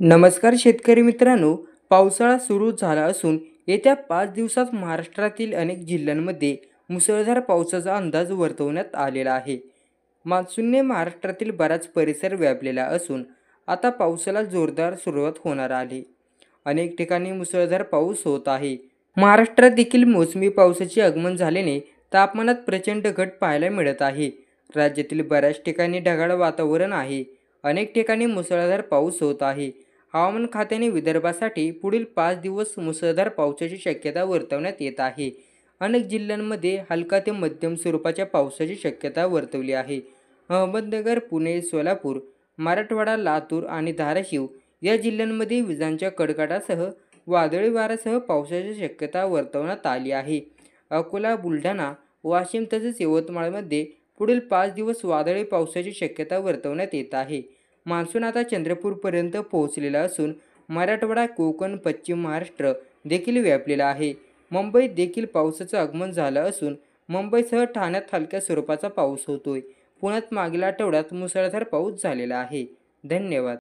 नमस्कार शेतकरी मित्रांनो, पावसाळा सुरू झाला असून येत्या 5 दिवसात महाराष्ट्रातील अनेक जिल्ह्यांमध्ये मुसळधार पावसाचा अंदाज वर्तवण्यात आलेला आहे. मान्सूनने महाराष्ट्रातील बराच परिसर व्यापलेला असून आता पावसाला जोरदार सुरुवात होणार आहे. अनेक ठिकाणी मुसळधार पाऊस होत आहे. महाराष्ट्रात देखील मोसमी पावसाचे आगमन झाल्याने तापमानात प्रचंड घट पाहायला मिळत आहे. राज्यातील बऱ्याच ठिकाणी ढगाळ वातावरण आहे. अनेक ठिकाणी मुसळधार पाऊस होत आहे. हवामान खात्याने विदर्भासाठी पुढील 5 दिवस मुसळधार पावसाची शक्यता वर्तवण्यात येत आहे. अनेक जिल्ह्यांमध्ये हलका ते मध्यम स्वरूपाच्या पावसाची शक्यता वर्तवली आहे. अहमदनगर, पुणे, सोलापूर, मराठवाडा, लातूर आणि धाराशिव या जिल्ह्यांमध्ये विजांच्या कडकडाटासह वादळी वाऱ्यासह पावसाची शक्यता वर्तवण्यात आली आहे. अकोला, बुलढाणा, वाशिम तसेच यवतमाळमध्ये पुढील 5 दिवस वादळी पावसाची शक्यता वर्तवण्यात येत आहे. मान्सून आता चंद्रपूरपर्यंत पोहोचलेला असून मराठवाडा, कोकण, पश्चिम महाराष्ट्र देखील व्यापलेला आहे. मुंबईत देखील पावसाचं आगमन झालं असून मुंबईसह ठाण्यात हलक्या स्वरूपाचा पाऊस होतोय. पुण्यात मागील आठवड्यात मुसळधार पाऊस झालेला आहे. धन्यवाद.